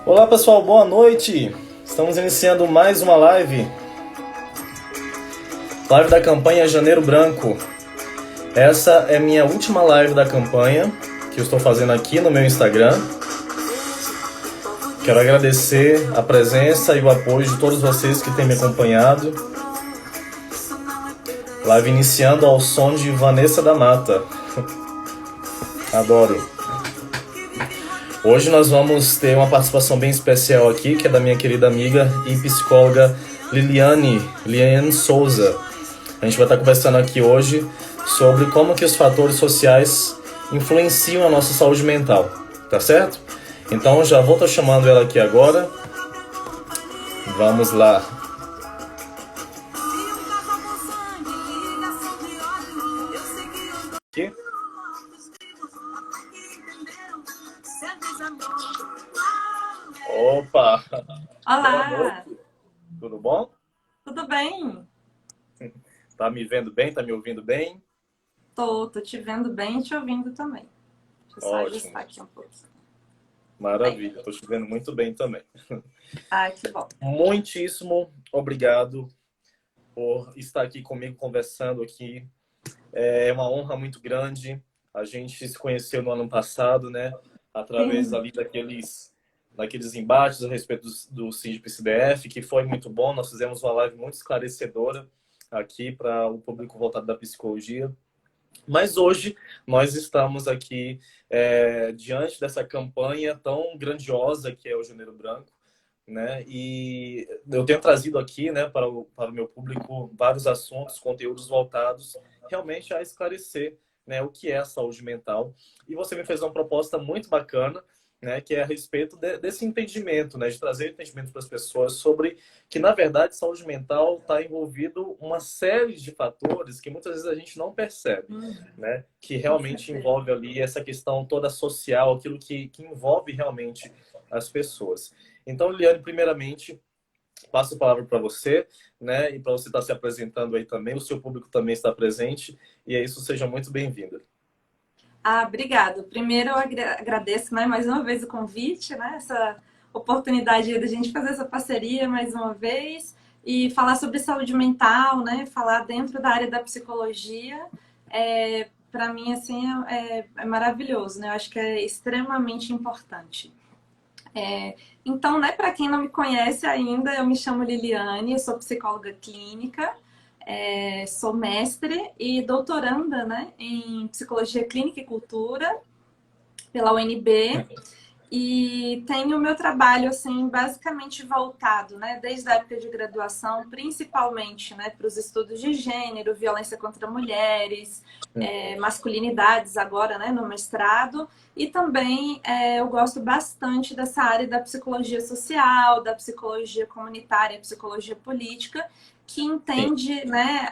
Olá pessoal, boa noite! Estamos iniciando mais uma live da campanha Janeiro Branco. Essa é minha última live da campanha que eu estou fazendo aqui no meu Instagram. Quero agradecer a presença e o apoio de todos vocês que têm me acompanhado. Live iniciando ao som de Vanessa da Mata. Adoro. Hoje nós vamos ter uma participação bem especial aqui, que é da minha querida amiga e psicóloga Liliane Souza. A gente vai estar conversando aqui hoje sobre como que os fatores sociais influenciam a nossa saúde mental, tá certo? Então já vou estar chamando ela aqui agora. Vamos lá. Aqui. Opa! Olá! Tudo bom? Tudo bem? Tá me vendo bem? Tá me ouvindo bem? Tô te vendo bem e te ouvindo também. Deixa eu só ajustar aqui um pouco. Maravilha, tô te vendo muito bem também. Ah, que bom. Muitíssimo obrigado por estar aqui comigo conversando aqui. É uma honra muito grande. A gente se conheceu no ano passado, né? Através ali daqueles embates a respeito do SINDI-CDF, que foi muito bom. Nós fizemos uma live muito esclarecedora aqui para o público voltado da psicologia. Mas hoje nós estamos aqui diante dessa campanha tão grandiosa que é o Janeiro Branco, né? E eu tenho trazido aqui, né, para o meu público vários assuntos, conteúdos voltados realmente a esclarecer, né, o que é a saúde mental. E você me fez uma proposta muito bacana, né, que é a respeito desse entendimento, né, de trazer entendimento para as pessoas sobre que, na verdade, saúde mental está envolvido uma série de fatores que muitas vezes a gente não percebe, né, que realmente envolve ali essa questão toda social, aquilo que envolve realmente as pessoas. Então, Liliane, primeiramente, passo a palavra para você, né, e para você estar se apresentando aí também, o seu público também está presente, e é isso, seja muito bem-vinda. Obrigada. Primeiro eu agradeço, né, mais uma vez o convite, né, essa oportunidade da gente fazer essa parceria mais uma vez e falar sobre saúde mental, né, falar dentro da área da psicologia. Para mim, assim, é maravilhoso, né, eu acho que é extremamente importante. Então, né, para quem não me conhece ainda, eu me chamo Liliane, eu sou psicóloga clínica, sou mestre e doutoranda, né, em psicologia clínica e cultura pela UNB e tenho o meu trabalho assim basicamente voltado, né, desde a época de graduação, principalmente, né, para os estudos de gênero, violência contra mulheres, masculinidades agora, né, no mestrado. E também eu gosto bastante dessa área da psicologia social, da psicologia comunitária, psicologia política, que entende, né,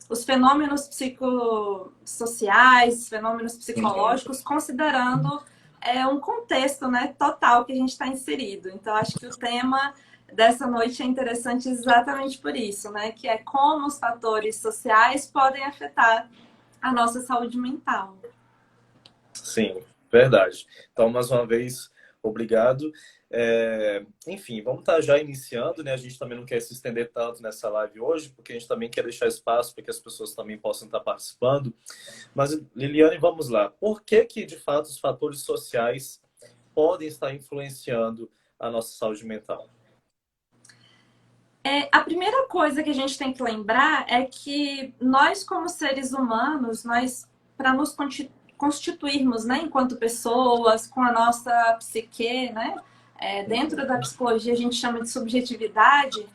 os fenômenos psicossociais, fenômenos psicológicos, considerando um contexto, né, total que a gente está inserido. Então, acho que o tema dessa noite é interessante exatamente por isso, né, que é como os fatores sociais podem afetar a nossa saúde mental. Sim, verdade. Então, mais uma vez, obrigado. Enfim, vamos estar já iniciando, né? A gente também não quer se estender tanto nessa live hoje, porque a gente também quer deixar espaço para que as pessoas também possam estar participando. Mas, Liliane, vamos lá. Por que que, de fato, os fatores sociais podem estar influenciando a nossa saúde mental? A primeira coisa que a gente tem que lembrar é que nós, como seres humanos, para nos constituirmos, né, enquanto pessoas, com a nossa psique, né, dentro da psicologia a gente chama de subjetividade,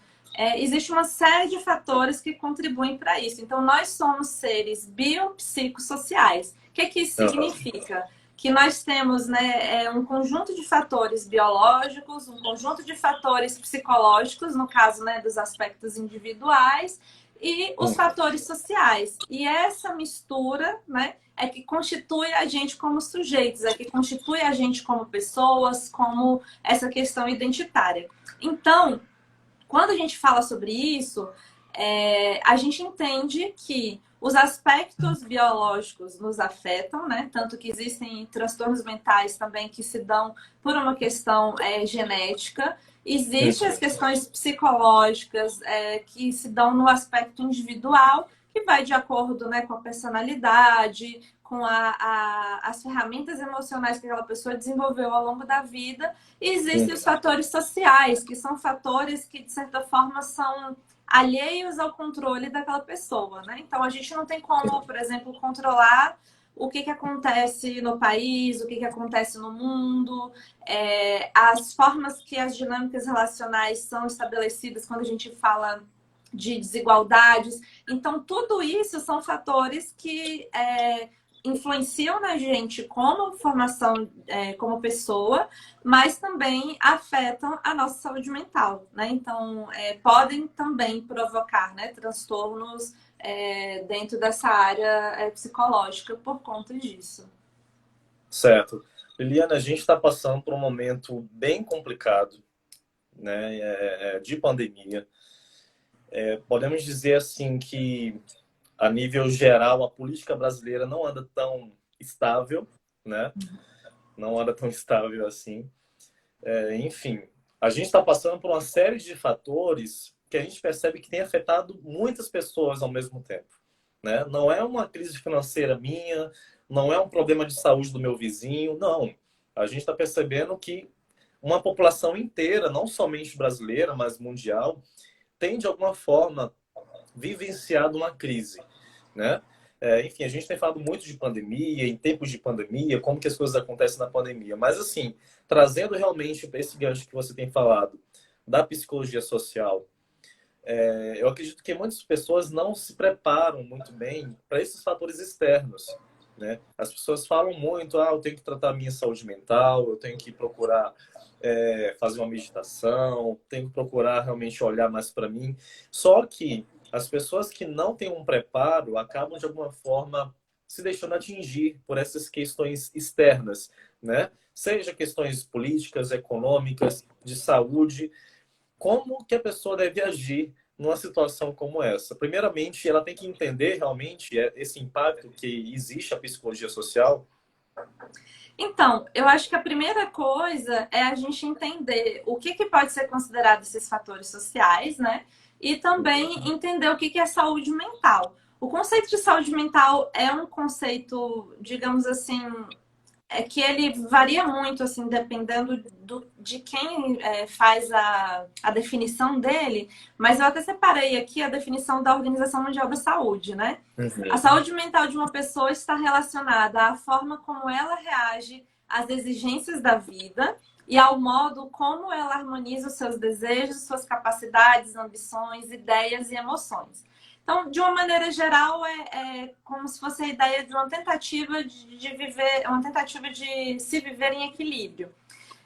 existe uma série de fatores que contribuem para isso. Então, nós somos seres biopsicossociais. O que isso significa? Que nós temos, né, um conjunto de fatores biológicos, um conjunto de fatores psicológicos, no caso, né, dos aspectos individuais, e os fatores sociais. E essa mistura, né, é que constitui a gente como sujeitos, é que constitui a gente como pessoas, como essa questão identitária. Então, quando a gente fala sobre isso, a gente entende que os aspectos biológicos nos afetam, né? Tanto que existem transtornos mentais também que se dão por uma questão genética. Existem as questões psicológicas que se dão no aspecto individual, que vai de acordo, né, com a personalidade, com as ferramentas emocionais que aquela pessoa desenvolveu ao longo da vida. E existem os fatores sociais, que são fatores que, de certa forma, são alheios ao controle daquela pessoa, né? Então, a gente não tem como, por exemplo, controlar o que acontece no país, o que acontece no mundo, as formas que as dinâmicas relacionais são estabelecidas quando a gente fala de desigualdades. Então, tudo isso são fatores que influenciam na gente como formação, como pessoa, mas também afetam a nossa saúde mental, né? Então, podem também provocar, né, transtornos dentro dessa área psicológica por conta disso. Certo. Liliana, a gente está passando por um momento bem complicado, né, de pandemia. Podemos dizer assim que, a nível geral, a política brasileira não anda tão estável, né? Não anda tão estável assim. Enfim, a gente está passando por uma série de fatores que a gente percebe que tem afetado muitas pessoas ao mesmo tempo, né? Não é uma crise financeira minha, não é um problema de saúde do meu vizinho, não. A gente está percebendo que uma população inteira, não somente brasileira, mas mundial, tem de alguma forma vivenciado uma crise, né? Enfim, a gente tem falado muito de pandemia, em tempos de pandemia, como que as coisas acontecem na pandemia. Mas, assim, trazendo realmente para esse gancho que você tem falado, da psicologia social, eu acredito que muitas pessoas não se preparam muito bem para esses fatores externos, né? As pessoas falam muito, eu tenho que tratar a minha saúde mental, eu tenho que procurar fazer uma meditação, tenho que procurar realmente olhar mais para mim. Só que as pessoas que não têm um preparo acabam, de alguma forma, se deixando atingir por essas questões externas, né? Seja questões políticas, econômicas, de saúde. Como que a pessoa deve agir numa situação como essa? Primeiramente, ela tem que entender realmente esse impacto que existe a psicologia social. Então, eu acho que a primeira coisa é a gente entender o que pode ser considerado esses fatores sociais, né? E também entender o que é saúde mental. O conceito de saúde mental é um conceito, digamos assim, que ele varia muito, assim, dependendo de quem faz a definição dele, mas eu até separei aqui a definição da Organização Mundial da Saúde, né? A saúde mental de uma pessoa está relacionada à forma como ela reage às exigências da vida e ao modo como ela harmoniza os seus desejos, suas capacidades, ambições, ideias e emoções. Então, de uma maneira geral, é como se fosse a ideia de uma tentativa de viver, uma tentativa de se viver em equilíbrio.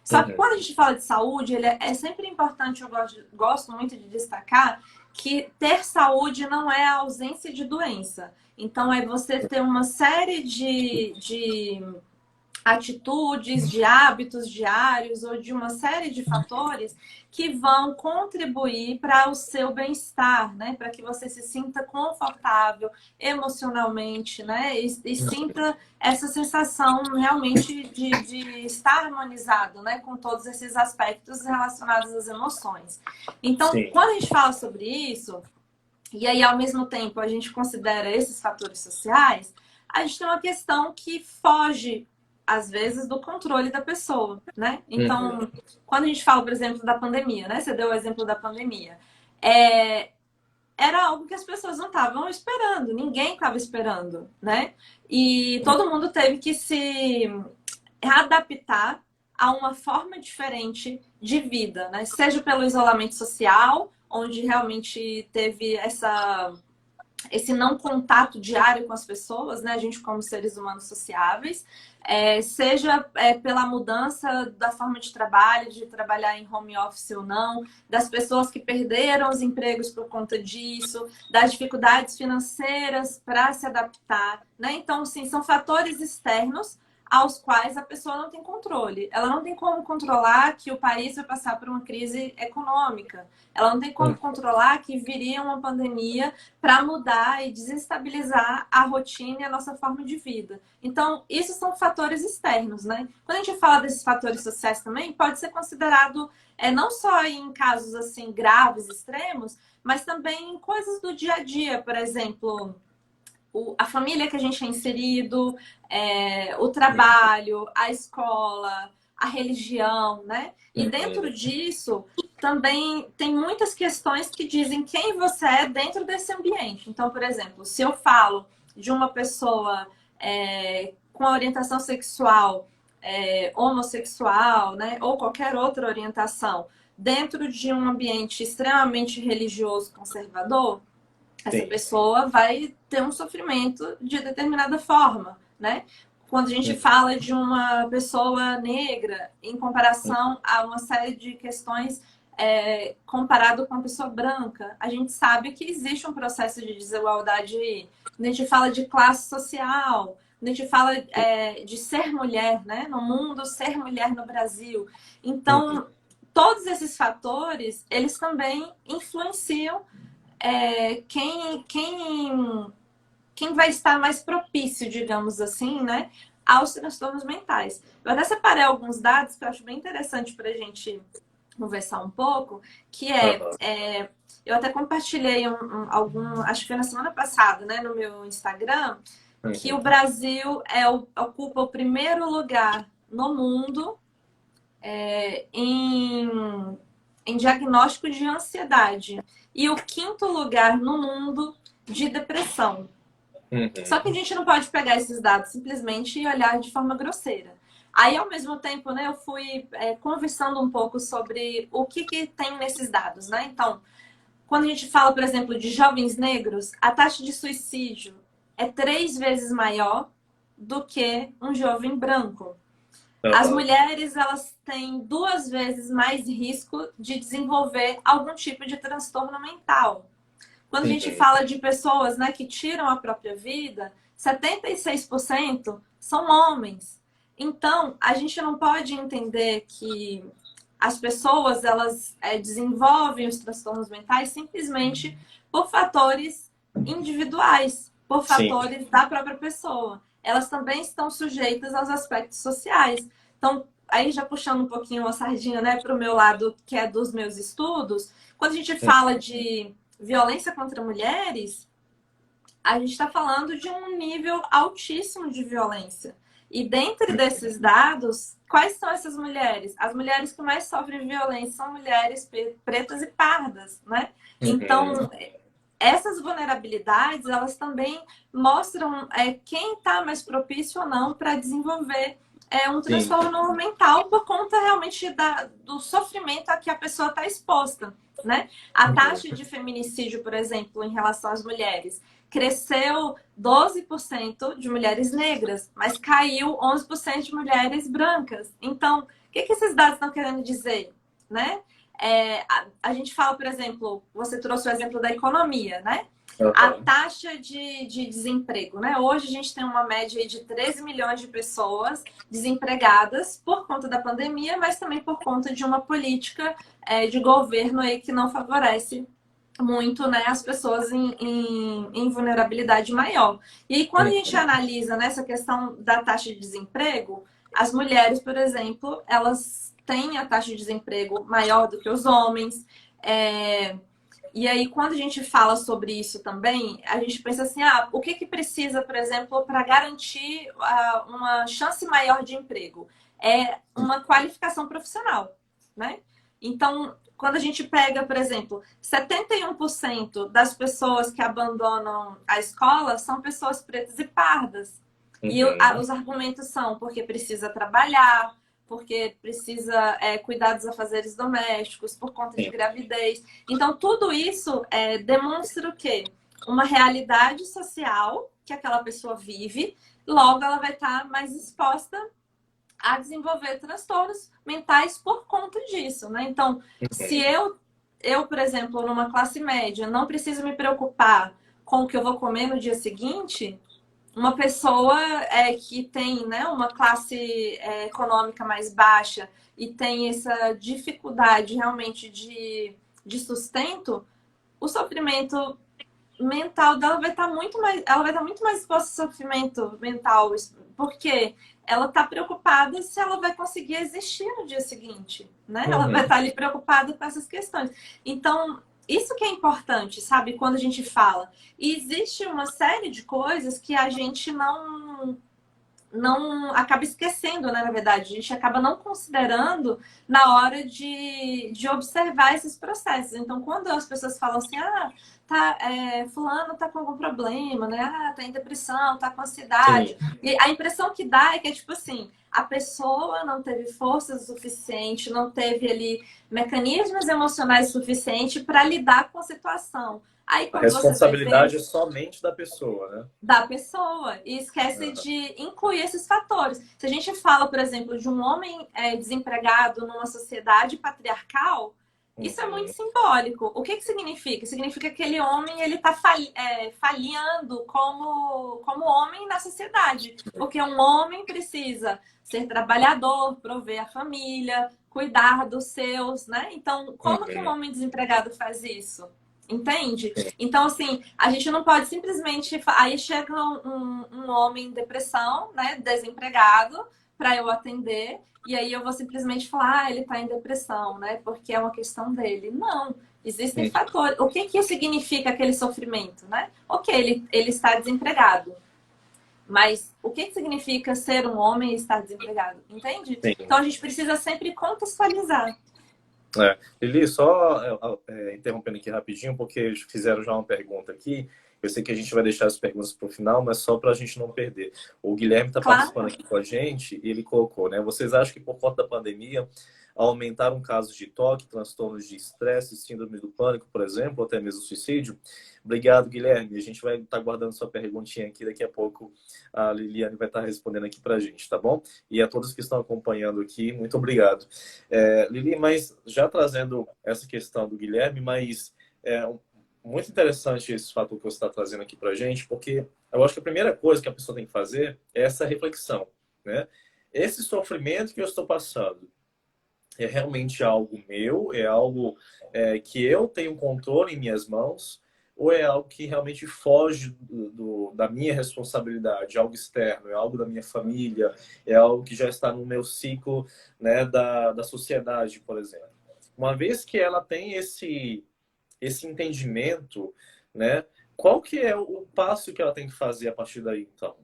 Só que quando a gente fala de saúde, é sempre importante, eu gosto muito de destacar, que ter saúde não é a ausência de doença. Então, é você ter uma série de atitudes, de hábitos diários ou de uma série de fatores que vão contribuir para o seu bem-estar, né? Para que você se sinta confortável emocionalmente, né? E sinta essa sensação realmente de estar harmonizado, né? Com todos esses aspectos relacionados às emoções. Então, Sim. quando a gente fala sobre isso, e aí ao mesmo tempo a gente considera esses fatores sociais, a gente tem uma questão que foge às vezes, do controle da pessoa, né? Então, quando a gente fala, por exemplo, da pandemia, né? Você deu o exemplo da pandemia. Era algo que as pessoas não estavam esperando, ninguém estava esperando, né? E todo mundo teve que se adaptar a uma forma diferente de vida, né? Seja pelo isolamento social, onde realmente teve esse não contato diário com as pessoas, né? A gente como seres humanos sociáveis, seja pela mudança da forma de trabalho, de trabalhar em home office ou não, das pessoas que perderam os empregos por conta disso, das dificuldades financeiras para se adaptar, né? Então, sim, são fatores externos aos quais a pessoa não tem controle. Ela não tem como controlar que o país vai passar por uma crise econômica. Ela não tem como controlar que viria uma pandemia para mudar e desestabilizar a rotina e a nossa forma de vida. Então, isso são fatores externos, né? Quando a gente fala desses fatores sociais também, pode ser considerado não só em casos assim graves, extremos, mas também em coisas do dia a dia, por exemplo, a família que a gente é inserido, o trabalho, a escola, a religião, né? E dentro disso também tem muitas questões que dizem quem você é dentro desse ambiente. Então, por exemplo, se eu falo de uma pessoa com a orientação sexual homossexual, né? Ou qualquer outra orientação, dentro de um ambiente extremamente religioso, conservador, essa pessoa vai ter um sofrimento de determinada forma, né? Quando a gente fala de uma pessoa negra em comparação a uma série de questões comparado com uma pessoa branca, a gente sabe que existe um processo de desigualdade aí. Quando a gente fala de classe social, quando a gente fala de ser mulher, né? No mundo, ser mulher no Brasil. Então, todos esses fatores, eles também influenciam quem vai estar mais propício, digamos assim, né, aos transtornos mentais. Eu até separei alguns dados que eu acho bem interessante para a gente conversar um pouco, que eu até compartilhei acho que foi na semana passada, né, no meu Instagram, que o Brasil ocupa o primeiro lugar no mundo em diagnóstico de ansiedade e o quinto lugar no mundo de depressão. Só que a gente não pode pegar esses dados simplesmente e olhar de forma grosseira. Aí, ao mesmo tempo, né, eu fui conversando um pouco sobre o que tem nesses dados, né? Então, quando a gente fala, por exemplo, de jovens negros, a taxa de suicídio é 3 vezes maior do que um jovem branco. As mulheres, elas têm 2 vezes mais risco de desenvolver algum tipo de transtorno mental. Quando a gente fala de pessoas, né, que tiram a própria vida, 76% são homens. Então, a gente não pode entender que as pessoas, elas desenvolvem os transtornos mentais simplesmente por fatores individuais, por fatores da própria pessoa. Elas também estão sujeitas aos aspectos sociais. Então, aí já puxando um pouquinho a sardinha, né, para o meu lado, que é dos meus estudos, quando a gente fala de violência contra mulheres, a gente está falando de um nível altíssimo de violência. E dentre desses dados, quais são essas mulheres? As mulheres que mais sofrem violência são mulheres pretas e pardas, né? Então, essas vulnerabilidades, elas também mostram quem está mais propício ou não para desenvolver um transtorno mental por conta realmente do sofrimento a que a pessoa está exposta, né? A taxa de feminicídio, por exemplo, em relação às mulheres, cresceu 12% de mulheres negras, mas caiu 11% de mulheres brancas. Então, o que esses dados estão querendo dizer, né? A gente fala, por exemplo, você trouxe o exemplo da economia, né? A taxa de desemprego, né? Hoje a gente tem uma média de 13 milhões de pessoas desempregadas por conta da pandemia, mas também por conta de uma política de governo aí que não favorece muito, né, as pessoas em vulnerabilidade maior. E aí, quando a gente analisa nessa questão da taxa de desemprego, as mulheres, por exemplo, elas têm a taxa de desemprego maior do que os homens. E aí, quando a gente fala sobre isso também, a gente pensa assim, o que precisa, por exemplo, para garantir uma chance maior de emprego? É uma qualificação profissional, né? Então, quando a gente pega, por exemplo, 71% das pessoas que abandonam a escola são pessoas pretas e pardas. E os argumentos são porque precisa trabalhar, porque precisa cuidar dos afazeres domésticos, por conta de gravidez. Então, tudo isso demonstra o quê? Uma realidade social que aquela pessoa vive, logo ela vai estar mais exposta a desenvolver transtornos mentais por conta disso, né? Então, se eu, por exemplo, numa classe média, não preciso me preocupar com o que eu vou comer no dia seguinte, uma pessoa que tem, né, uma classe econômica mais baixa e tem essa dificuldade realmente de sustento, o sofrimento mental dela vai estar muito mais, ela vai estar muito mais exposta ao sofrimento mental, porque ela está preocupada se ela vai conseguir existir no dia seguinte, né? Ela vai Uhum. estar ali preocupada com essas questões. Então, isso que é importante, sabe? Quando a gente fala. E existe uma série de coisas que a gente não acaba esquecendo, né, na verdade. A gente acaba não considerando na hora de observar esses processos. Então, quando as pessoas falam assim, fulano tá com algum problema, né? Ah, tá em depressão, tá com Sim, ansiedade. E a impressão que dá é que é tipo assim, a pessoa não teve força suficiente, não teve ali mecanismos emocionais suficientes para lidar com a situação. Aí, a quando você vai ver responsabilidade é somente da pessoa, né? da pessoa e esquece Aham. de incluir esses fatores. Se a gente fala, por exemplo, de um homem desempregado numa sociedade patriarcal, isso é muito Uhum. simbólico. O que significa? Significa que aquele homem ele está falhando como homem na sociedade. Porque um homem precisa ser trabalhador, prover a família, cuidar dos seus, né? Então, como que um Uhum. homem desempregado faz isso? Entende? Então, assim, a gente não pode simplesmente. Aí chega um homem em depressão, né? Desempregado, para eu atender, e aí eu vou simplesmente falar, ele está em depressão, né? Porque é uma questão dele. Não. Existem Sim. fatores. O que significa aquele sofrimento, né? Ok, ele está desempregado. Mas o que significa ser um homem e estar desempregado? Entende? Sim. Então a gente precisa sempre contextualizar. Lili, só interrompendo aqui rapidinho, porque fizeram já uma pergunta aqui. Eu sei que a gente vai deixar as perguntas para o final, mas só para a gente não perder. O Guilherme está participando Claro. aqui com a gente e ele colocou, né? Vocês acham que por conta da pandemia aumentaram casos de toque, transtornos de estresse, síndrome do pânico, por exemplo, ou até mesmo suicídio? Obrigado, Guilherme. A gente vai estar guardando sua perguntinha aqui. Daqui a pouco a Liliane vai estar respondendo aqui para a gente, tá bom? E a todos que estão acompanhando aqui, muito obrigado. Lili, mas já trazendo essa questão do Guilherme, mas muito interessante esse fato que você está trazendo aqui para a gente, porque eu acho que a primeira coisa que a pessoa tem que fazer é essa reflexão, né? Esse sofrimento que eu estou passando é realmente algo meu? É algo que eu tenho controle em minhas mãos? Ou é algo que realmente foge da minha responsabilidade, algo externo, é algo da minha família, é algo que já está no meu ciclo, né, da sociedade, por exemplo. Uma vez que ela tem esse entendimento, né, qual que é o passo que ela tem que fazer a partir daí, então?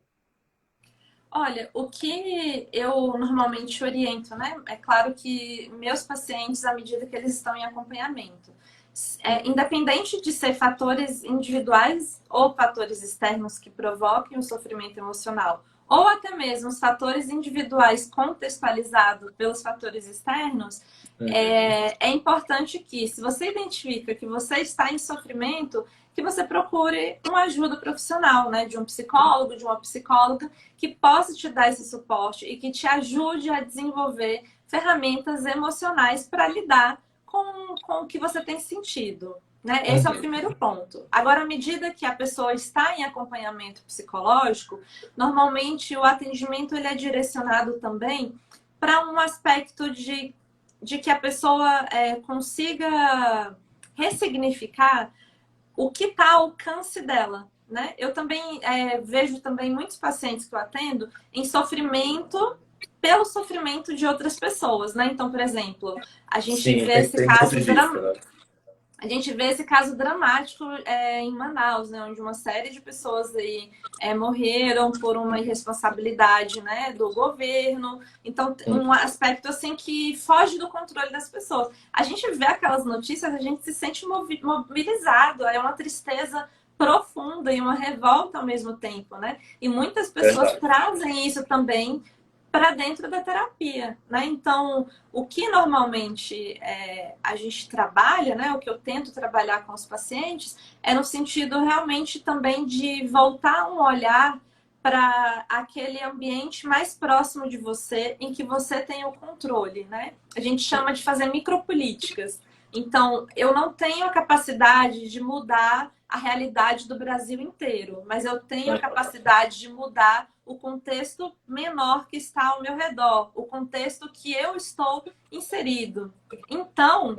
Olha, o que eu normalmente oriento, né? É claro que meus pacientes, à medida que eles estão em acompanhamento, independente de ser fatores individuais ou fatores externos que provoquem o sofrimento emocional, ou até mesmo os fatores individuais contextualizados pelos fatores externos, Uhum. é importante que, se você identifica que você está em sofrimento, que você procure uma ajuda profissional, né? De um psicólogo, de uma psicóloga, que possa te dar esse suporte e que te ajude a desenvolver ferramentas emocionais para lidar com o que você tem sentido. Né? Esse é o Uhum. primeiro ponto. Agora, à medida que a pessoa está em acompanhamento psicológico, normalmente o atendimento ele é direcionado também para um aspecto de que a pessoa consiga ressignificar o que está ao alcance dela. Né? Eu também vejo também muitos pacientes que eu atendo em sofrimento pelo sofrimento de outras pessoas, né? Então, por exemplo, a gente Sim, vê esse tem muito caso disso, né? a gente vê esse caso dramático em Manaus, né, onde uma série de pessoas aí morreram por uma irresponsabilidade, né, do governo. Então, um aspecto assim que foge do controle das pessoas. A gente vê aquelas notícias, a gente se sente mobilizado, é uma tristeza profunda e uma revolta ao mesmo tempo, né? E muitas pessoas Verdade. trazem isso também para dentro da terapia, né? Então, o que normalmente a gente trabalha, né? O que eu tento trabalhar com os pacientes é no sentido realmente também de voltar um olhar para aquele ambiente mais próximo de você, em que você tem o controle, né? A gente chama de fazer micropolíticas. Então, eu não tenho a capacidade de mudar a realidade do Brasil inteiro, mas eu tenho a capacidade de mudar o contexto menor que está ao meu redor, o contexto que eu estou inserido. Então,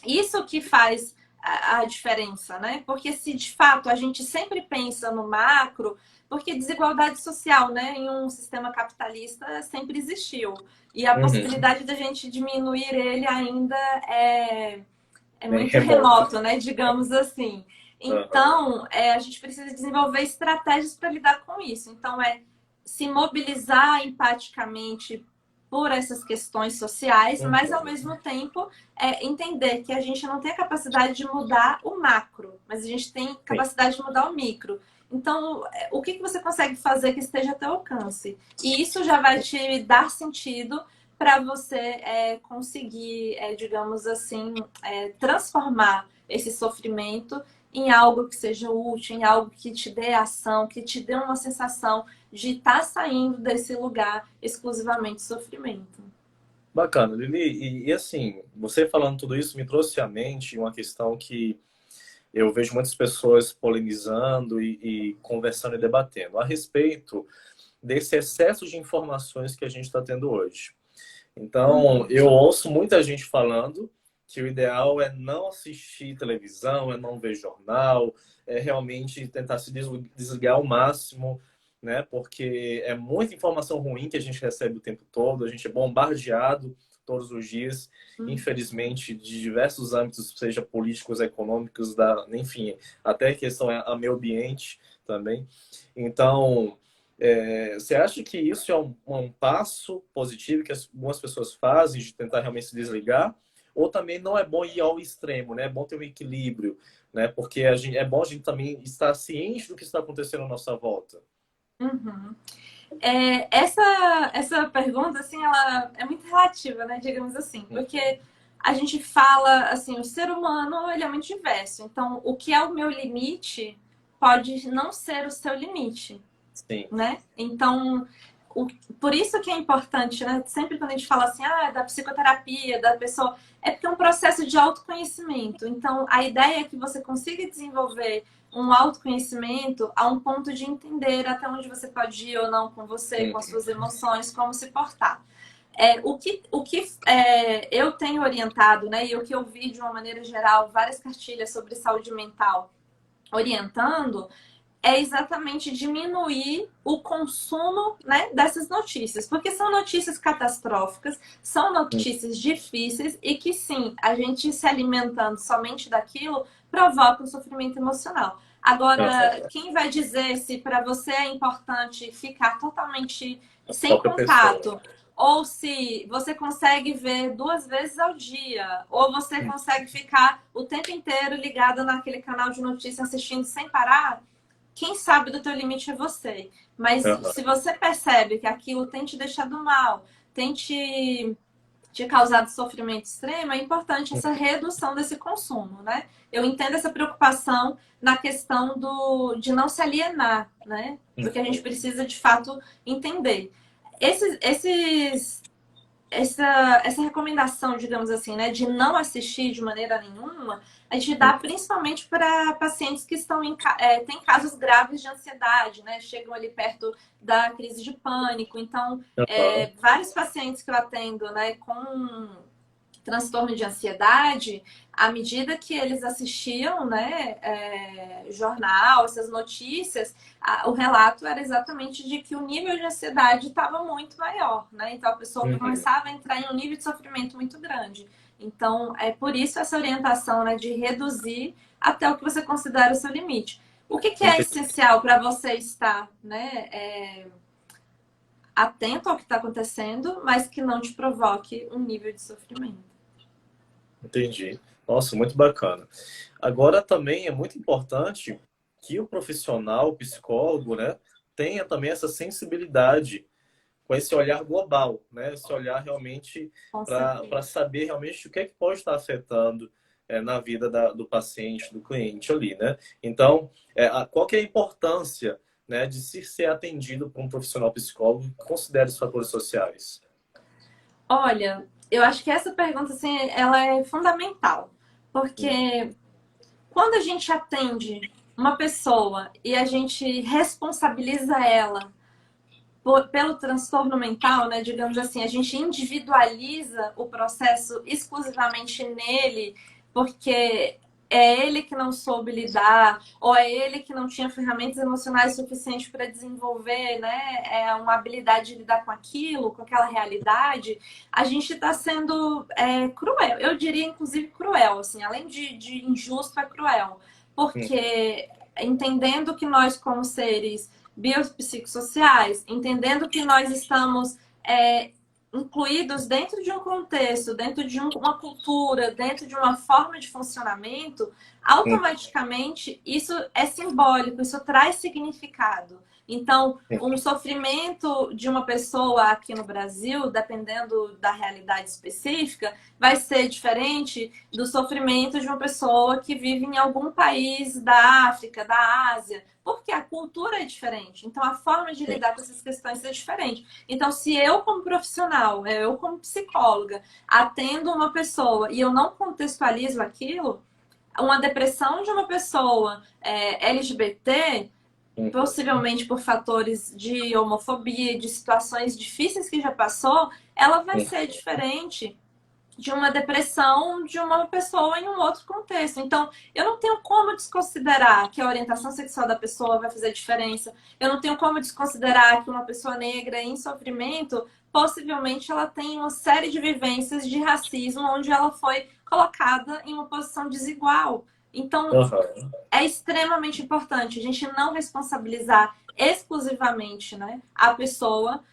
isso que faz a diferença, né? Porque se de fato a gente sempre pensa no macro, porque desigualdade social, né, em um sistema capitalista sempre existiu. E a Uhum. possibilidade da gente diminuir ele ainda é Bem muito remoto. remoto, né? Digamos assim. Aham. Então, a gente precisa desenvolver estratégias para lidar com isso. Então, se mobilizar empaticamente por essas questões sociais, mas ao Uhum. mesmo tempo entender que a gente não tem a capacidade de mudar o macro, mas a gente tem Sim. capacidade de mudar o micro. Então, o que você consegue fazer que esteja a teu alcance? E isso já vai te dar sentido para você conseguir, digamos assim, transformar esse sofrimento em algo que seja útil, em algo que te dê ação, que te dê uma sensação de estar saindo desse lugar exclusivamente sofrimento. Bacana, Lili. E assim, você falando tudo isso me trouxe à mente uma questão que eu vejo muitas pessoas polemizando e conversando e debatendo a respeito desse excesso de informações que a gente está tendo hoje. Então, Uhum. eu ouço muita gente falando que o ideal é não assistir televisão, é não ver jornal, é realmente tentar se desligar ao máximo, né? Porque é muita informação ruim que a gente recebe o tempo todo, a gente é bombardeado todos os dias, Uhum. infelizmente, de diversos âmbitos, seja políticos, econômicos, da, enfim, até questão a meio ambiente também. Então, você acha que isso é um passo positivo que algumas pessoas fazem de tentar realmente se desligar? Ou também não é bom ir ao extremo, né? É bom ter um equilíbrio, né? Porque é bom a gente também estar ciente do que está acontecendo à nossa volta. Uhum. Essa pergunta, assim, ela é muito relativa, né? Digamos assim, porque a gente fala, assim, o ser humano, ele é muito diverso. Então, o que é o meu limite pode não ser o seu limite, Sim. né? Então, o, por isso que é importante, né? Sempre quando a gente fala assim, da psicoterapia, da pessoa, é porque é um processo de autoconhecimento. Então, a ideia é que você consiga desenvolver um autoconhecimento a um ponto de entender até onde você pode ir ou não com você, com as Uhum. suas emoções, como se portar. Eu tenho orientado, né, e o que eu vi de uma maneira geral, várias cartilhas sobre saúde mental orientando, é exatamente diminuir o consumo, né, dessas notícias, porque são notícias catastróficas, são notícias difíceis e que sim, a gente se alimentando somente daquilo provoca um sofrimento emocional. Uhum. Agora, quem vai dizer se para você é importante ficar totalmente A sem própria pessoa. contato? Ou se você consegue ver 2 vezes ao dia, ou você consegue ficar o tempo inteiro ligado naquele canal de notícias assistindo sem parar, quem sabe do teu limite é você. Mas Uhum. se você percebe que aquilo tem te deixado mal, tem te causado sofrimento extremo, é importante essa redução desse consumo, né? Eu entendo essa preocupação na questão de não se alienar, né? Porque a gente Uhum. precisa, de fato, entender. Essa recomendação, digamos assim, né, de não assistir de maneira nenhuma, a gente dá principalmente para pacientes que têm casos graves de ansiedade, né, chegam ali perto da crise de pânico. Então, Uhum. vários pacientes que eu atendo, né, com transtorno de ansiedade, à medida que eles assistiam, né, jornal, essas notícias, o relato era exatamente de que o nível de ansiedade estava muito maior, né? Então a pessoa Uhum. começava a entrar em um nível de sofrimento muito grande. Então é por isso essa orientação, né, de reduzir até o que você considera o seu limite. O que é Entendi. essencial para você estar, né, atento ao que está acontecendo, mas que não te provoque um nível de sofrimento. Entendi. Nossa, muito bacana. Agora também é muito importante que o profissional, o psicólogo, né, tenha também essa sensibilidade com esse olhar global, né? Esse olhar realmente Com para certeza. saber realmente o que é que pode estar afetando na vida do paciente, do cliente ali, né? Então, qual que é a importância, né, de se ser atendido por um profissional psicólogo que considere os fatores sociais? Olha, Eu acho que essa pergunta, assim, ela é fundamental. Porque quando a gente atende uma pessoa e a gente responsabiliza ela pelo transtorno mental, né, digamos assim, a gente individualiza o processo exclusivamente nele, porque é ele que não soube lidar, ou é ele que não tinha ferramentas emocionais suficientes para desenvolver, né, uma habilidade de lidar com aquilo, com aquela realidade, a gente está sendo cruel. Eu diria, inclusive, cruel, assim, além de injusto, é cruel. Porque entendendo que nós, como seres biopsicossociais, entendendo que nós estamos incluídos dentro de um contexto, dentro de uma cultura, dentro de uma forma de funcionamento, automaticamente isso é simbólico, isso traz significado. Então, um sofrimento de uma pessoa aqui no Brasil, dependendo da realidade específica, vai ser diferente do sofrimento de uma pessoa que vive em algum país da África, da Ásia, porque a cultura é diferente. Então, a forma de lidar com essas questões é diferente. Então, se eu, como profissional, eu, como psicóloga, atendo uma pessoa e eu não contextualizo aquilo, uma depressão de uma pessoa LGBT, possivelmente por fatores de homofobia, de situações difíceis que já passou, ela vai ser diferente de uma depressão de uma pessoa em um outro contexto. Então, eu não tenho como desconsiderar que a orientação sexual da pessoa vai fazer diferença. Eu não tenho como desconsiderar que uma pessoa negra em sofrimento, possivelmente ela tem uma série de vivências de racismo onde ela foi colocada em uma posição desigual. Então, é extremamente importante a gente não responsabilizar exclusivamente, né, a pessoa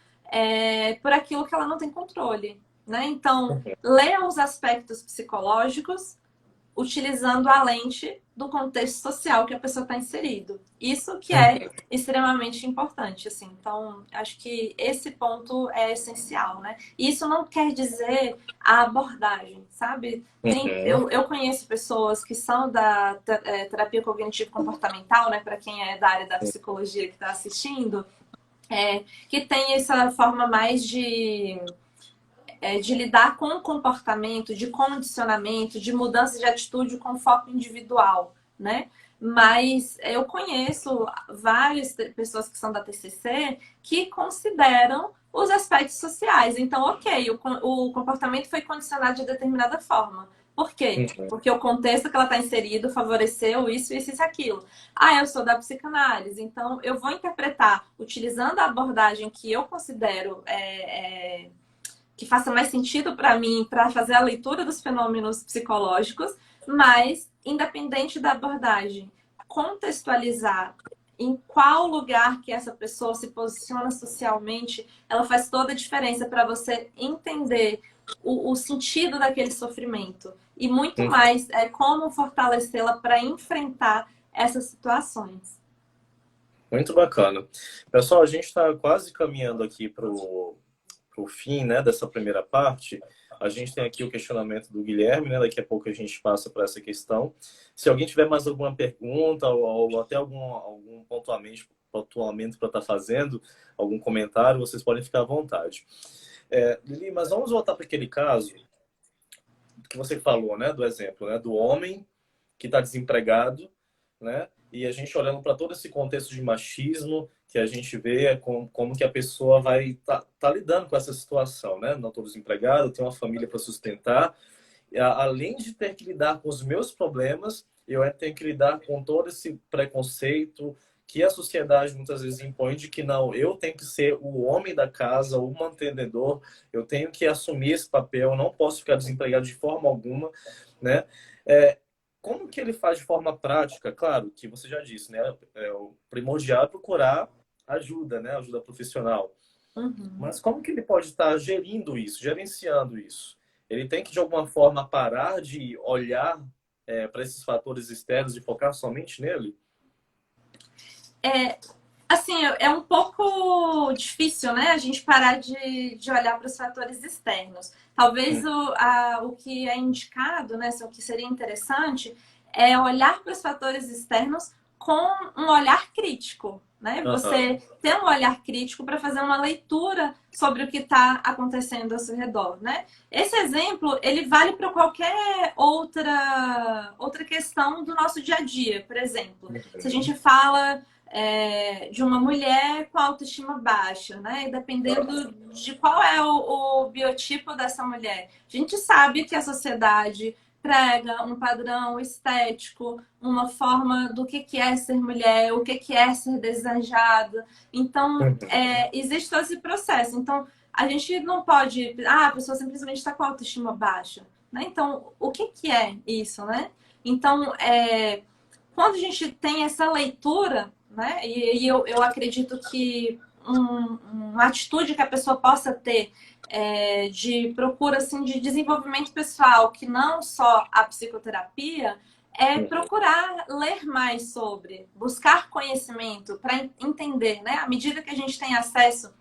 por aquilo que ela não tem controle. Né? Então, leia os aspectos psicológicos utilizando a lente do contexto social que a pessoa está inserido. Isso que é extremamente importante, assim. Então, acho que esse ponto é essencial, né? Isso não quer dizer a abordagem, sabe? Eu conheço pessoas que são da terapia cognitivo-comportamental, né? Para quem é da área da psicologia que está assistindo, que tem essa forma mais de lidar com o comportamento, de condicionamento, de mudança de atitude com foco individual, né? Mas eu conheço várias pessoas que são da TCC que consideram os aspectos sociais. Então, ok, o comportamento foi condicionado de determinada forma. Por quê? Porque o contexto que ela está inserido favoreceu isso, isso e aquilo. Ah, eu sou da psicanálise, então eu vou interpretar utilizando a abordagem que eu considero que faça mais sentido para mim, para fazer a leitura dos fenômenos psicológicos, mas, independente da abordagem, contextualizar em qual lugar que essa pessoa se posiciona socialmente, ela faz toda a diferença para você entender o sentido daquele sofrimento. E muito mais como fortalecê-la para enfrentar essas situações. Muito bacana. Pessoal, a gente está quase caminhando aqui para o fim, né, dessa primeira parte. A gente tem aqui o questionamento do Guilherme, né? Daqui a pouco a gente passa para essa questão. Se alguém tiver mais alguma pergunta ou até algum pontuamento para estar fazendo, algum comentário, vocês podem ficar à vontade. Lili, mas vamos voltar para aquele caso que você falou, né, do exemplo, né, do homem que está desempregado, né? E a gente olhando para todo esse contexto de machismo que a gente vê como que a pessoa vai tá lidando com essa situação, né? Não estou desempregado, tenho uma família para sustentar. Além de ter que lidar com os meus problemas, eu tenho que lidar com todo esse preconceito que a sociedade muitas vezes impõe de que não, eu tenho que ser o homem da casa, o mantenedor, eu tenho que assumir esse papel, não posso ficar desempregado de forma alguma, né? Como que ele faz de forma prática? Claro que você já disse, né? O primordial é procurar ajuda, né? Ajuda profissional. Mas como que ele pode estar gerindo isso, gerenciando isso? Ele tem que, de alguma forma, parar de olhar para esses fatores externos e focar somente nele? Assim, é um pouco difícil, né? A gente parar de olhar para os fatores externos. Talvez o que é indicado, né? O que seria interessante é olhar para os fatores externos com um olhar crítico, né? Aham. Você ter um olhar crítico para fazer uma leitura sobre o que está acontecendo ao seu redor, né? Esse exemplo, ele vale para qualquer outra questão do nosso dia a dia. Por exemplo, se a gente fala de uma mulher com autoestima baixa, né? E dependendo de qual é o biotipo dessa mulher, a gente sabe que a sociedade prega um padrão estético, uma forma do que é ser mulher, o que é ser desejada. Então, existe todo esse processo. Então, a gente não pode... a pessoa simplesmente está com autoestima baixa. Né? Então, o que é isso, né? Então, quando a gente tem essa leitura, né? E eu acredito que uma atitude que a pessoa possa ter de procura assim, de desenvolvimento pessoal, que não só a psicoterapia, é procurar ler mais sobre, buscar conhecimento para entender, né? À medida que a gente tem acesso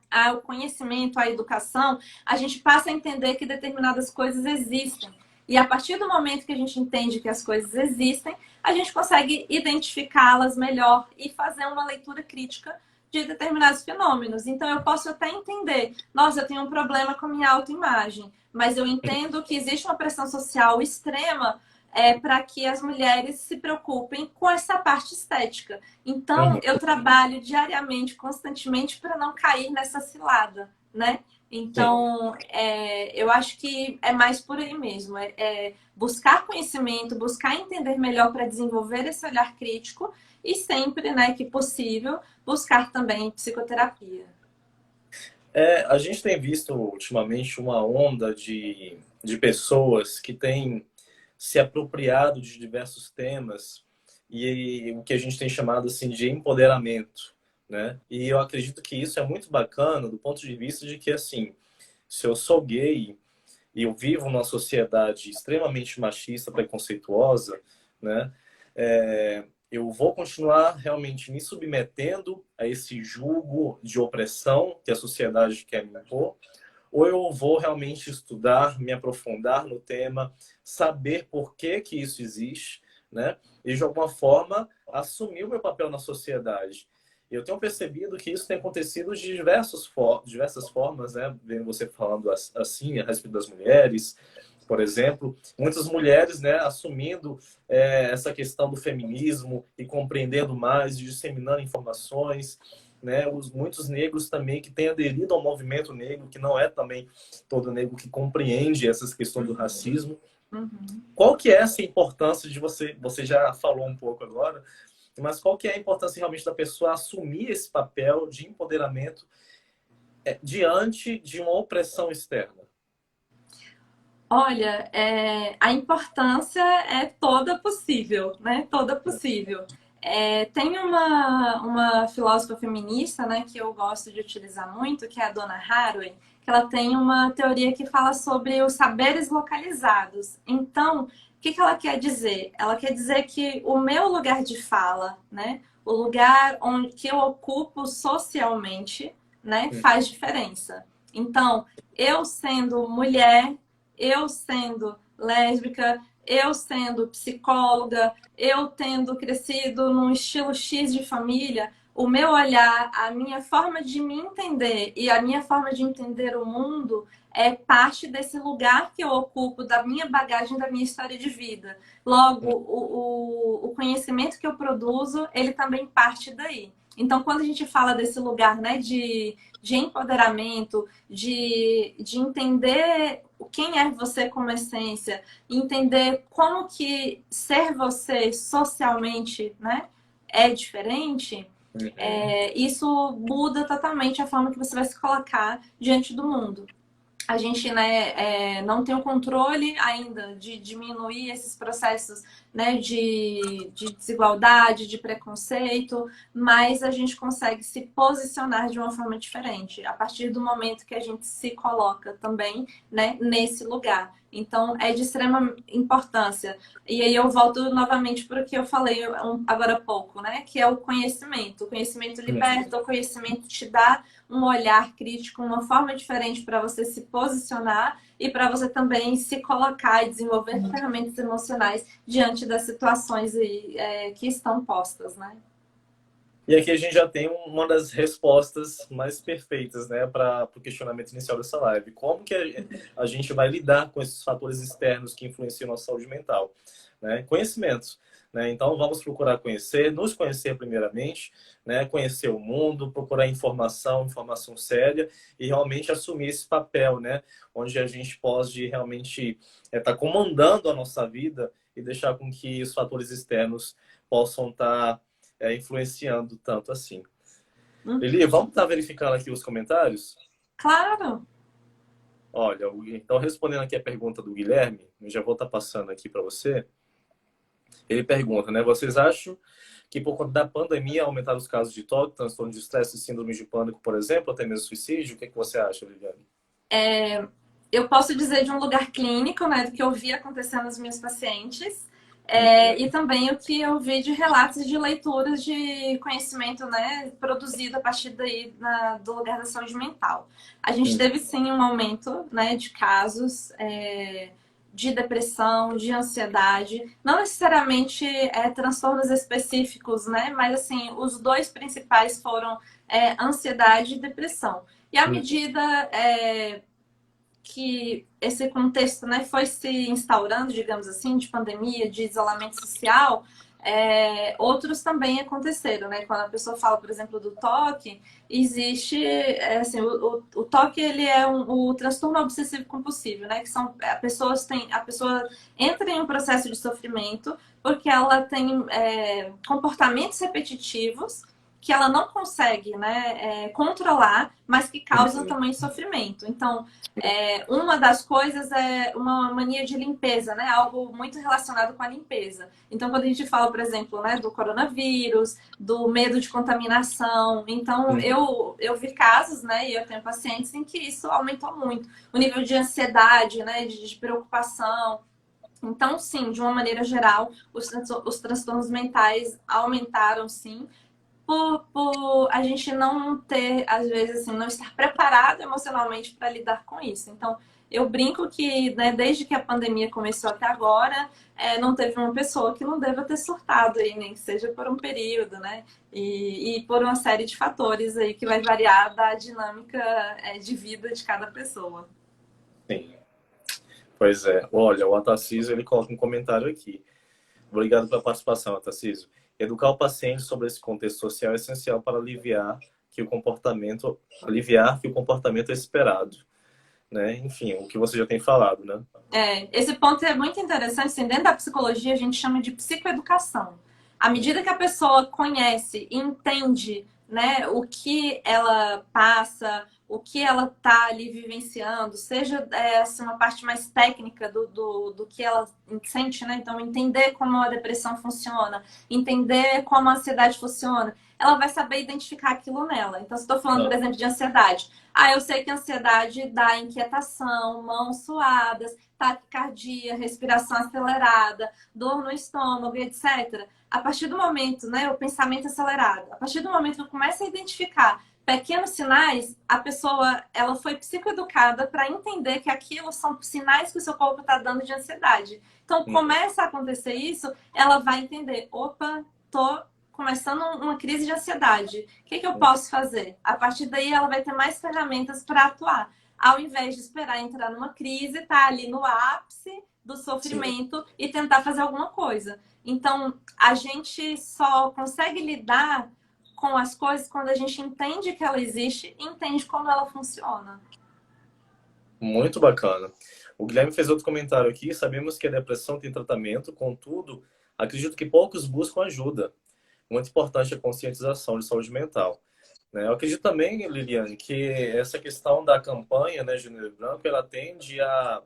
ao conhecimento, à educação, a gente passa a entender que determinadas coisas existem. E a partir do momento que a gente entende que as coisas existem, a gente consegue identificá-las melhor e fazer uma leitura crítica de determinados fenômenos. Então, eu posso até entender, nossa, eu tenho um problema com a minha autoimagem, mas eu entendo que existe uma pressão social extrema para que as mulheres se preocupem com essa parte estética. Então, eu trabalho diariamente, constantemente, para não cair nessa cilada, né? Sim. Então, eu acho que é mais por aí mesmo. Buscar conhecimento, buscar entender melhor para desenvolver esse olhar crítico e sempre, né, que possível, buscar também psicoterapia. A gente tem visto ultimamente uma onda de pessoas que têm se apropriado de diversos temas e o que a gente tem chamado assim de empoderamento, né? E eu acredito que isso é muito bacana do ponto de vista de que assim, se eu sou gay e eu vivo numa sociedade extremamente machista, preconceituosa, né? Eu vou continuar realmente me submetendo a esse jugo de opressão que a sociedade quer me impor, ou eu vou realmente estudar, me aprofundar no tema, saber por que que isso existe, né? E de alguma forma assumir o meu papel na sociedade. Eu tenho percebido que isso tem acontecido de diversas formas, né? Vendo você falando assim a respeito das mulheres, por exemplo, muitas mulheres, né, assumindo essa questão do feminismo e compreendendo mais, disseminando informações, né, muitos negros também que têm aderido ao movimento negro, que não é também todo negro que compreende essas questões do racismo. Uhum. Qual que é essa importância de você já falou um pouco agora, mas qual que é a importância realmente da pessoa assumir esse papel de empoderamento diante de uma opressão externa? Olha, a importância é toda possível, né? Toda possível. Tem uma filósofa feminista, né, que eu gosto de utilizar muito, que é a Donna Haraway, que ela tem uma teoria que fala sobre os saberes localizados. Então, o que ela quer dizer? Ela quer dizer que o meu lugar de fala, né, o lugar onde que eu ocupo socialmente, né, faz diferença. Então, eu sendo mulher, eu sendo lésbica, eu sendo psicóloga, eu tendo crescido num estilo X de família, o meu olhar, a minha forma de me entender e a minha forma de entender o mundo é parte desse lugar que eu ocupo, da minha bagagem, da minha história de vida. Logo, o conhecimento que eu produzo, ele também parte daí. Então, quando a gente fala desse lugar, né, de empoderamento, de entender quem é você como essência, entender como que ser você socialmente, né, é diferente, Uhum. isso muda totalmente a forma que você vai se colocar diante do mundo. A gente, né, não tem o controle ainda de diminuir esses processos, né, de desigualdade, de preconceito, mas a gente consegue se posicionar de uma forma diferente a partir do momento que a gente se coloca também, né, nesse lugar. Então, é de extrema importância. E aí eu volto novamente para o que eu falei agora há pouco, né? Que é o conhecimento. O conhecimento Uhum. liberta, o conhecimento te dá um olhar crítico, uma forma diferente para você se posicionar e para você também se colocar e desenvolver ferramentas emocionais diante das situações aí, que estão postas, né? E aqui a gente já tem uma das respostas mais perfeitas, né, para o questionamento inicial dessa live. Como que a gente vai lidar com esses fatores externos que influenciam a nossa saúde mental? Né? Conhecimento. Né? Então, vamos procurar conhecer, nos conhecer primeiramente, né? Conhecer o mundo, procurar informação, informação séria e realmente assumir esse papel, né? Onde a gente pode realmente estar comandando a nossa vida e deixar com que os fatores externos possam estar influenciando tanto assim. Lili, vamos estar verificando aqui os comentários? Claro! Olha, então respondendo aqui a pergunta do Guilherme, eu já vou estar passando aqui para você. Ele pergunta, né? Vocês acham que por conta da pandemia aumentaram os casos de TOC, transtorno de estresse e síndrome de pânico, por exemplo, até mesmo suicídio? O que você acha, Liliane? Eu posso dizer de um lugar clínico, né, do que eu vi acontecer nos meus pacientes, e também o que eu vi de relatos de leituras de conhecimento, né, produzido a partir daí do lugar da saúde mental. A gente teve sim um aumento, né, de casos de depressão, de ansiedade, não necessariamente transtornos específicos, né, mas assim os dois principais foram ansiedade e depressão. E à medida que esse contexto, né, foi se instaurando, digamos assim, de pandemia, de isolamento social, outros também aconteceram, né? Quando a pessoa fala, por exemplo, do TOC, existe, assim, o TOC ele é o transtorno obsessivo compulsivo, né? Que são a pessoa entra em um processo de sofrimento porque ela tem comportamentos repetitivos que ela não consegue, né, controlar, mas que causam também sofrimento. Então, uma das coisas é uma mania de limpeza, né? Algo muito relacionado com a limpeza. Então, quando a gente fala, por exemplo, né, do coronavírus, do medo de contaminação, então eu vi casos, né, e eu tenho pacientes em que isso aumentou muito. O nível de ansiedade, né, de preocupação. Então, sim, de uma maneira geral, os transtornos mentais aumentaram, sim, por a gente não ter, às vezes, assim, não estar preparado emocionalmente para lidar com isso. Então, eu brinco que, né, desde que a pandemia começou até agora, não teve uma pessoa que não deva ter surtado aí, nem que seja por um período, né? E por uma série de fatores aí que vai variar da dinâmica de vida de cada pessoa. Sim. Pois é. Olha, o Atarcísio, ele coloca um comentário aqui. Obrigado pela participação, Atarcísio. Educar o paciente sobre esse contexto social é essencial para aliviar que o comportamento é esperado, né? Enfim, o que você já tem falado, né? Esse ponto é muito interessante. Assim, dentro da psicologia, a gente chama de psicoeducação. À medida que a pessoa conhece e entende, né, o que ela passa, o que ela está ali vivenciando, seja assim, uma parte mais técnica do que ela sente, né? Então, entender como a depressão funciona, entender como a ansiedade funciona, ela vai saber identificar aquilo nela. Então, se estou falando, por exemplo, de ansiedade, eu sei que a ansiedade dá inquietação, mãos suadas, taquicardia, respiração acelerada, dor no estômago, etc. A partir do momento, né, o pensamento acelerado, a partir do momento que eu começo a identificar pequenos sinais, a pessoa ela foi psicoeducada para entender que aquilo são sinais que o seu corpo está dando de ansiedade. Então, começa a acontecer isso, ela vai entender, opa, tô começando uma crise de ansiedade. O que eu posso fazer? A partir daí, ela vai ter mais ferramentas para atuar. Ao invés de esperar entrar numa crise, tá ali no ápice do sofrimento e tentar fazer alguma coisa. Então, a gente só consegue lidar com as coisas quando a gente entende que ela existe e entende como ela funciona. Muito bacana. O Guilherme fez outro comentário aqui. Sabemos que a depressão tem tratamento, contudo, acredito que poucos buscam ajuda. Muito importante a conscientização de saúde mental. Né? Eu acredito também, Liliane, que essa questão da campanha, né, Janeiro Branco, ela tende a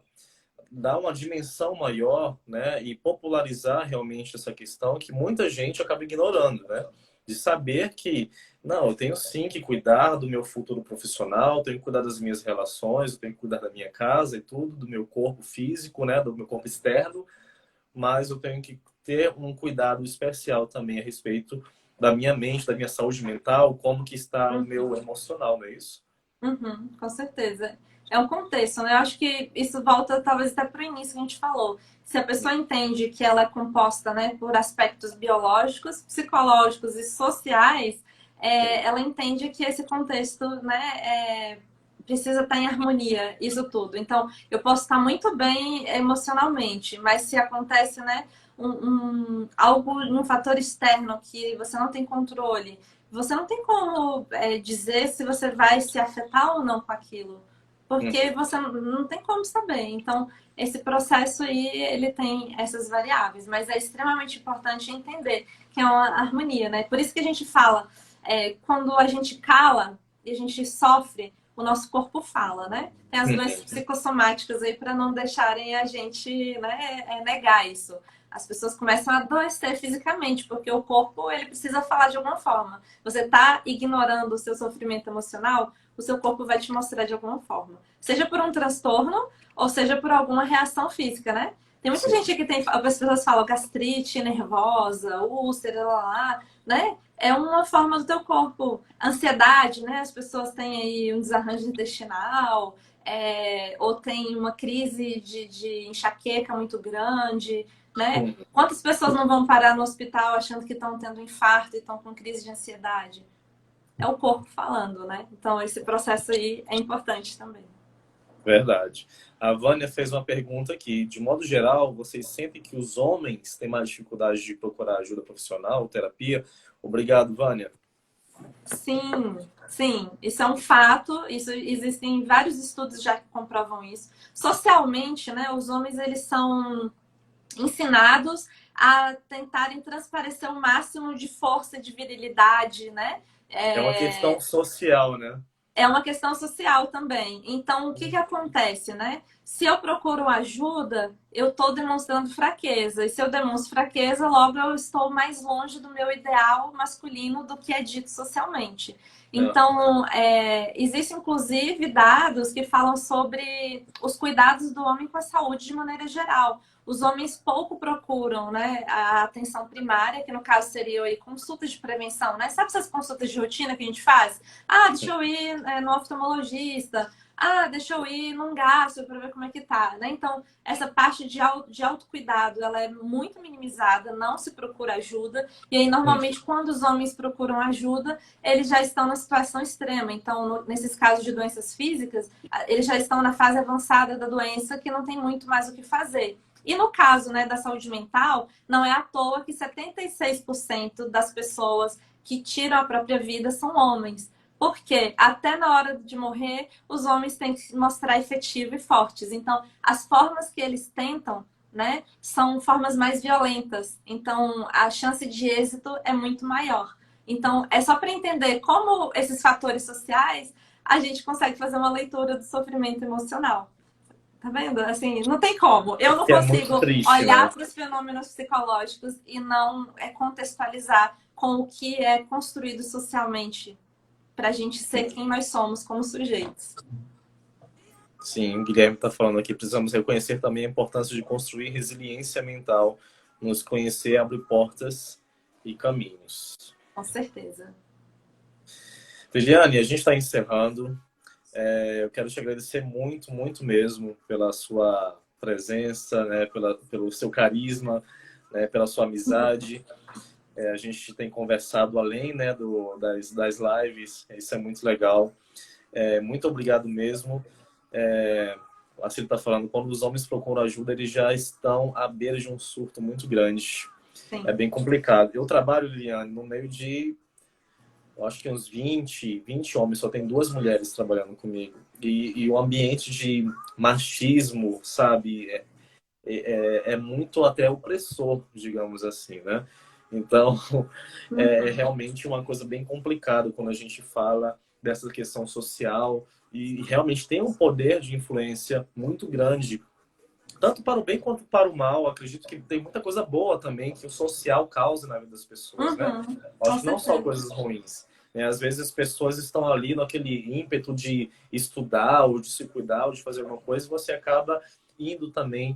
dar uma dimensão maior, né, e popularizar realmente essa questão que muita gente acaba ignorando, né? De saber que, não, eu tenho sim que cuidar do meu futuro profissional, tenho que cuidar das minhas relações, eu tenho que cuidar da minha casa e tudo, do meu corpo físico, né, do meu corpo externo, mas eu tenho que ter um cuidado especial também a respeito da minha mente, da minha saúde mental, como que está o Uhum. meu emocional, não é isso? Uhum, com certeza. É um contexto, né? Eu acho que isso volta talvez até para o início que a gente falou. Se a pessoa entende que ela é composta, né, por aspectos biológicos, psicológicos e sociais, Sim. ela entende que esse contexto, né, precisa estar em harmonia, isso tudo. Então, eu posso estar muito bem emocionalmente, mas se acontece, né, algo, um fator externo que você não tem controle, você não tem como dizer se você vai se afetar ou não com aquilo, porque Uhum. você não tem como saber. Então, esse processo aí, ele tem essas variáveis, mas é extremamente importante entender que é uma harmonia, né? Por isso que a gente fala, quando a gente cala e a gente sofre, o nosso corpo fala, né? Tem as doenças Uhum. psicossomáticas aí para não deixarem a gente, né, negar isso. As pessoas começam a adoecer fisicamente, porque o corpo ele precisa falar de alguma forma. Você está ignorando o seu sofrimento emocional, o seu corpo vai te mostrar de alguma forma. Seja por um transtorno, ou seja por alguma reação física, né? Tem muita Sim. gente que tem, as pessoas falam gastrite nervosa, úlcera, lá, né? É uma forma do teu corpo. Ansiedade, né? As pessoas têm aí um desarranjo intestinal, ou tem uma crise de enxaqueca muito grande, né? Uhum. Quantas pessoas não vão parar no hospital achando que estão tendo infarto e estão com crise de ansiedade? É o corpo falando, né? Então, esse processo aí é importante também. Verdade. A Vânia fez uma pergunta aqui. De modo geral, vocês sentem que os homens têm mais dificuldade de procurar ajuda profissional, terapia? Obrigado, Vânia. Sim, sim, isso é um fato. Isso existem vários estudos já que comprovam isso. Socialmente, né, os homens eles são ensinados a tentarem transparecer o máximo de força e de virilidade, né? É uma questão social, né? É uma questão social também. Então, o que que acontece, né? Se eu procuro ajuda, eu estou demonstrando fraqueza. E se eu demonstro fraqueza, logo eu estou mais longe do meu ideal masculino do que é dito socialmente. Aham. Então, existem inclusive dados que falam sobre os cuidados do homem com a saúde de maneira geral. Os homens pouco procuram, né, a atenção primária, que no caso seria aí consultas de prevenção, né? Sabe essas consultas de rotina que a gente faz? Ah, deixa eu ir no oftalmologista. Ah, deixa eu ir num gastro para ver como é que tá, né? Então, essa parte de autocuidado, ela é muito minimizada, não se procura ajuda. E aí, normalmente, quando os homens procuram ajuda, eles já estão na situação extrema. Então, nesses casos de doenças físicas, eles já estão na fase avançada da doença que não tem muito mais o que fazer. E no caso, né, da saúde mental, não é à toa que 76% das pessoas que tiram a própria vida são homens. Porque até na hora de morrer, os homens têm que se mostrar efetivos e fortes. Então, as formas que eles tentam, né, são formas mais violentas. Então, a chance de êxito é muito maior. Então, é só para entender como esses fatores sociais a gente consegue fazer uma leitura do sofrimento emocional. Tá vendo? Assim, não tem como. Eu não Que é muito consigo triste, né? olhar para os fenômenos psicológicos e não contextualizar com o que é construído socialmente para a gente ser quem nós somos como sujeitos. Sim, o Guilherme está falando aqui. Precisamos reconhecer também a importância de construir resiliência mental. Nos conhecer abre portas e caminhos. Com certeza. Liliane, a gente está encerrando. Eu quero te agradecer muito, muito mesmo pela sua presença, né, pelo seu carisma, né, pela sua amizade. A gente tem conversado além, né, das lives, isso é muito legal. Muito obrigado mesmo. A Cília está falando, quando os homens procuram ajuda, eles já estão à beira de um surto muito grande. É Sim. bem complicado. Eu trabalho, Liliane, no meio de, eu acho que uns 20 homens, só tem duas mulheres trabalhando comigo. E o ambiente de machismo, sabe, é muito até opressor, digamos assim, né? Então, é Uhum. realmente uma coisa bem complicada quando a gente fala dessa questão social e realmente tem um poder de influência muito grande, tanto para o bem quanto para o mal. Acredito que tem muita coisa boa também que o social causa na vida das pessoas, né? Uhum. Com Acho que não só certeza. coisas ruins. Né? Às vezes as pessoas estão ali naquele ímpeto de estudar ou de se cuidar ou de fazer alguma coisa e você acaba indo também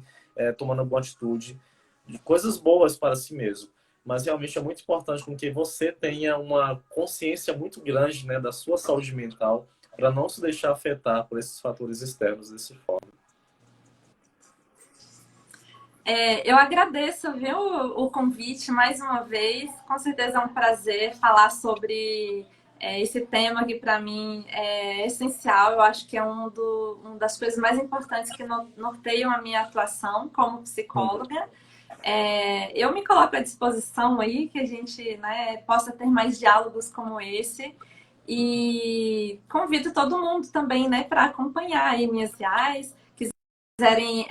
tomando alguma atitude de coisas boas para si mesmo. mas realmente é muito importante com que você tenha uma consciência muito grande, né, da sua saúde mental, para não se deixar afetar por esses fatores externos desse forma. Eu agradeço, viu, o convite mais uma vez. Com certeza é um prazer falar sobre esse tema que para mim é essencial. Eu acho que é uma das coisas mais importantes que norteiam a minha atuação como psicóloga. Eu me coloco à disposição aí que a gente, né, possa ter mais diálogos como esse. E convido todo mundo também, né, para acompanhar aí minhas reais, quiserem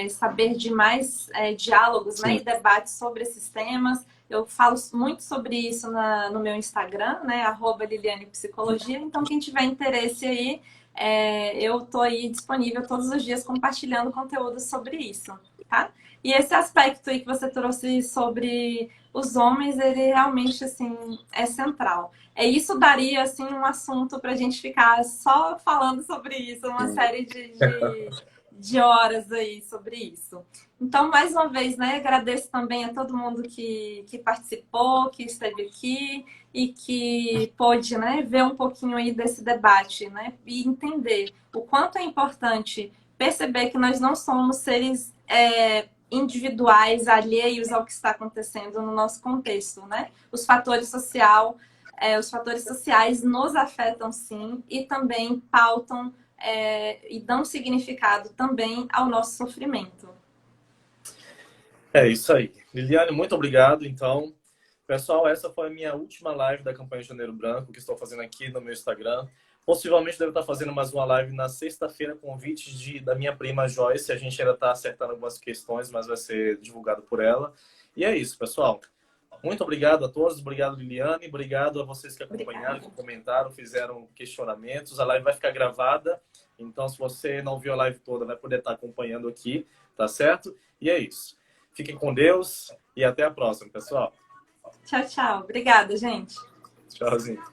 saber de mais diálogos, né, e debates sobre esses temas. Eu falo muito sobre isso no meu Instagram, né, @LilianePsicologia. Então, quem tiver interesse aí, eu tô aí disponível todos os dias compartilhando conteúdo sobre isso, tá? E esse aspecto aí que você trouxe sobre os homens, ele realmente, assim, é central. Isso daria, assim, um assunto para a gente ficar só falando sobre isso, uma série de horas aí sobre isso. Então, mais uma vez, né, agradeço também a todo mundo que participou, que esteve aqui e que pôde, né, ver um pouquinho aí desse debate, né, e entender o quanto é importante perceber que nós não somos seres individuais, alheios ao que está acontecendo no nosso contexto, né? Os fatores sociais nos afetam sim e também pautam e dão significado também ao nosso sofrimento. É isso aí. Liliane, muito obrigado. Então, pessoal, essa foi a minha última live da campanha Janeiro Branco, que estou fazendo aqui no meu Instagram. Possivelmente devo estar fazendo mais uma live na sexta-feira, convite da minha prima Joyce. A gente ainda está acertando algumas questões, mas vai ser divulgado por ela. E é isso, pessoal. Muito obrigado a todos. Obrigado, Liliane. Obrigado a vocês que acompanharam, que comentaram, fizeram questionamentos. A live vai ficar gravada. Então, se você não viu a live toda, vai poder estar acompanhando aqui, tá certo? E é isso. Fiquem com Deus e até a próxima, pessoal. Tchau, tchau. Obrigada, gente. Tchauzinho.